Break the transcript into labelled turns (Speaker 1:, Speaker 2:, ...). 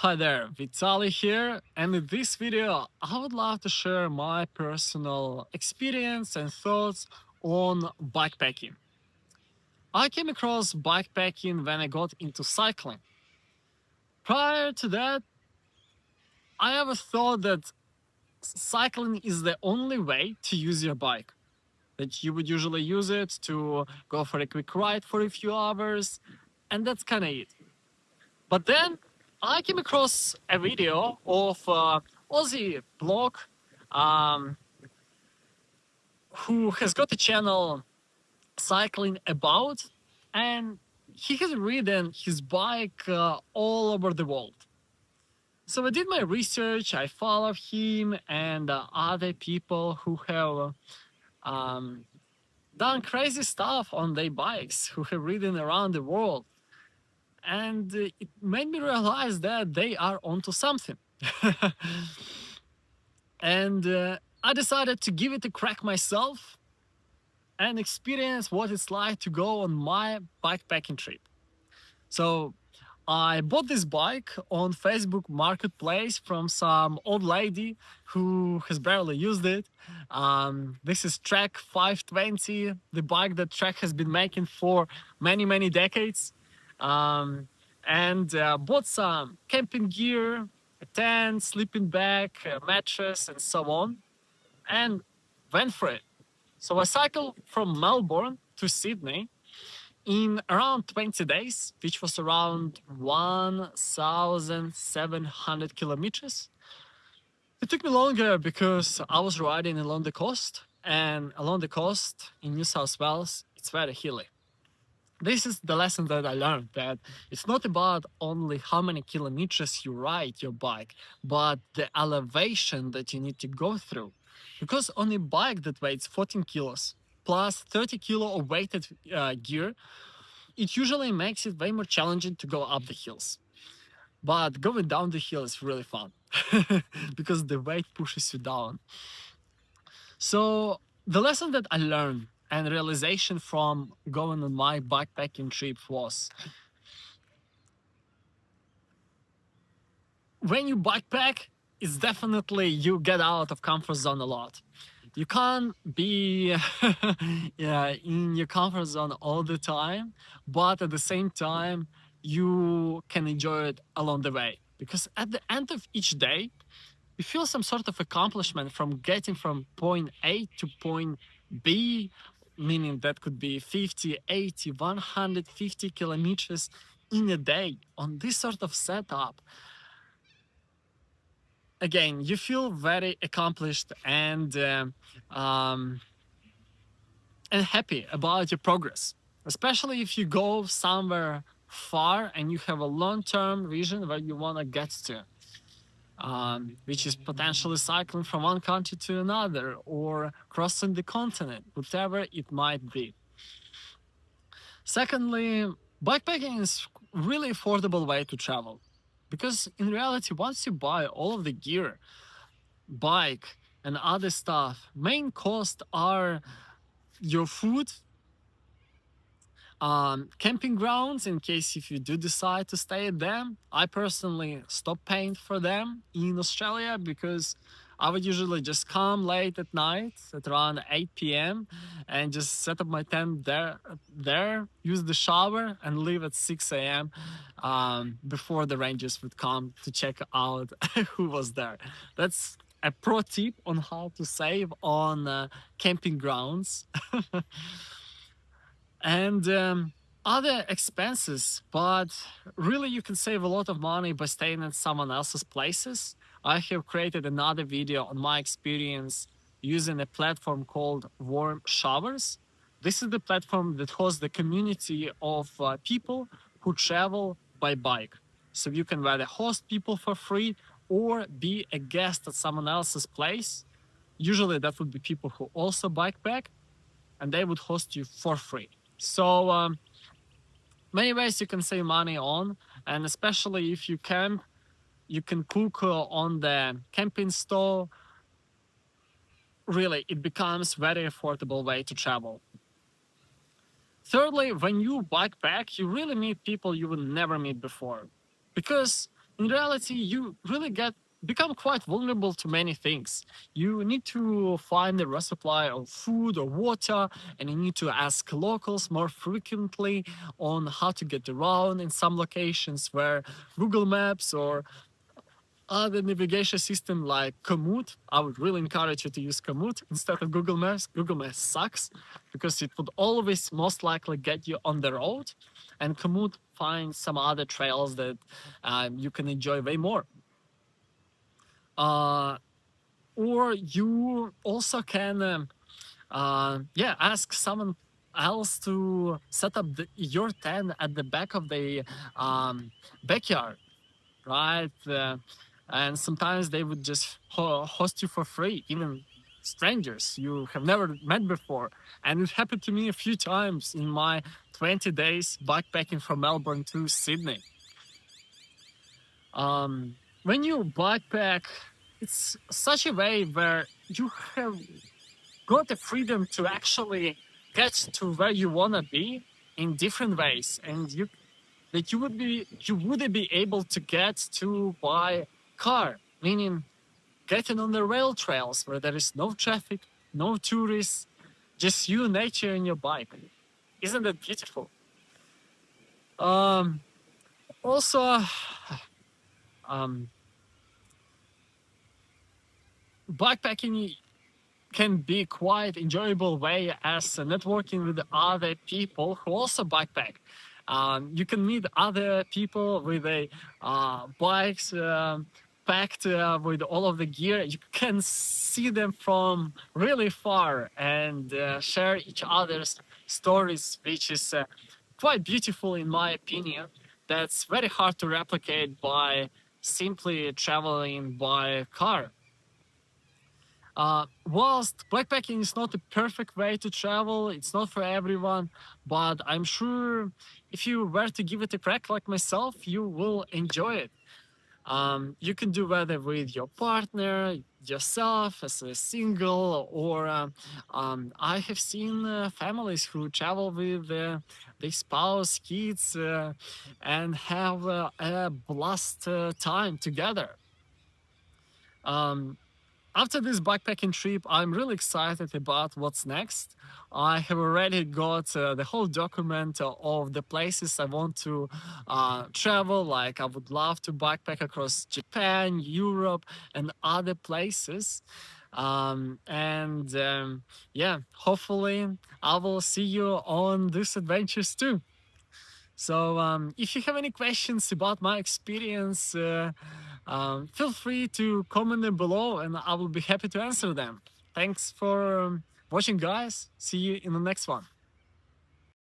Speaker 1: Hi there, Vitaly here, and in this video I would love to share my personal experience and thoughts on bikepacking. I came across bikepacking when I got into cycling. Prior to that, I ever thought that cycling is the only way to use your bike, that you would usually use it to go for a quick ride for a few hours, and that's kind of it. But then I came across a video of Aussie blog um, who has got a channel cycling about, and he has ridden his bike all over the world. So I did my research. I followed him and other people who have um, done crazy stuff on their bikes, who have ridden around the world, and it made me realize that they are onto something. And I decided to give it a crack myself and experience what it's like to go on my bikepacking trip. So I bought this bike on Facebook Marketplace from some old lady who has barely used it. This is Trek 520, the bike that Trek has been making for many, many decades. Um, and bought some camping gear, a tent, sleeping bag, a mattress, and so on, and went for it. So I cycled from Melbourne to Sydney in around 20 days, which was around 1,700 kilometers. It took me longer because I was riding along the coast, and along the coast in New South Wales, it's very hilly. This is the lesson that I learned, that it's not about only how many kilometers you ride your bike, but the elevation that you need to go through. Because on a bike that weighs 14 kilos plus 30 kilo of weighted gear, it usually makes it way more challenging to go up the hills. But going down the hill is really fun because the weight pushes you down. So the lesson that I learned and realization from going on my backpacking trip was, when you backpack, it's definitely you get out of comfort zone a lot. You can't be yeah, in your comfort zone all the time, but at the same time, you can enjoy it along the way. Because at the end of each day, you feel some sort of accomplishment from getting from point A to point B, meaning that could be 50, 80, 150 kilometers in a day on this sort of setup. Again, you feel very accomplished um, and happy about your progress, especially if you go somewhere far and you have a long-term vision where you want to get to, which is potentially cycling from one country to another or crossing the continent, whatever it might be. Secondly, bikepacking is really affordable way to travel, because in reality, once you buy all of the gear, bike, and other stuff, main costs are your food, camping grounds in case if you do decide to stay at them. I personally stopped paying for them in Australia because I would usually just come late at night at around 8 p.m. and just set up my tent there, use the shower, and leave at 6 a.m. Before the rangers would come to check out who was there. That's a pro tip on how to save on camping grounds. And other expenses, but really you can save a lot of money by staying at someone else's places. I have created another video on my experience using a platform called Warm Showers. This is the platform that hosts the community of people who travel by bike. So you can either host people for free or be a guest at someone else's place. Usually that would be people who also bikepack, and they would host you for free. So many ways you can save money on, and especially if you camp, you can cook on the camping stove. Really, it becomes very affordable way to travel. Thirdly, when you bikepack, you really meet people you would never meet before, because in reality, you really become quite vulnerable to many things. You need to find a resupply of food or water, and you need to ask locals more frequently on how to get around in some locations where Google Maps or other navigation system like Komoot. I would really encourage you to use Komoot instead of Google Maps. Google Maps sucks because it would always most likely get you on the road, and Komoot finds some other trails that you can enjoy way more. Uh, or you also can, ask someone else to set up your tent at the back of the backyard, right? And sometimes they would just host you for free, even strangers you have never met before. And it happened to me a few times in my 20 days backpacking from Melbourne to Sydney. When you backpack, it's such a way where you have got the freedom to actually get to where you want to be in different ways, and you wouldn't be able to get to by car, meaning getting on the rail trails where there is no traffic, no tourists, just you, nature, and your bike. Isn't that beautiful? Um, Also, um, backpacking can be quite enjoyable way as networking with other people who also backpack. You can meet other people with a bikes packed with all of the gear. You can see them from really far and share each other's stories, which is quite beautiful in my opinion. That's very hard to replicate by simply traveling by car. Whilst backpacking is not the perfect way to travel, it's not for everyone, but I'm sure if you were to give it a crack like myself, you will enjoy it. You can do whether with your partner, yourself as a single, or I have seen families who travel with their spouse, kids, and have a blast time together. Um, After this backpacking trip, I'm really excited about what's next. I have already got the whole document of the places I want to travel. Like, I would love to backpack across Japan, Europe, and other places. Yeah, hopefully, I will see you on these adventures too. So, if you have any questions about my experience, feel free to comment them below and I will be happy to answer them. Thanks for watching, guys. See you in the next one.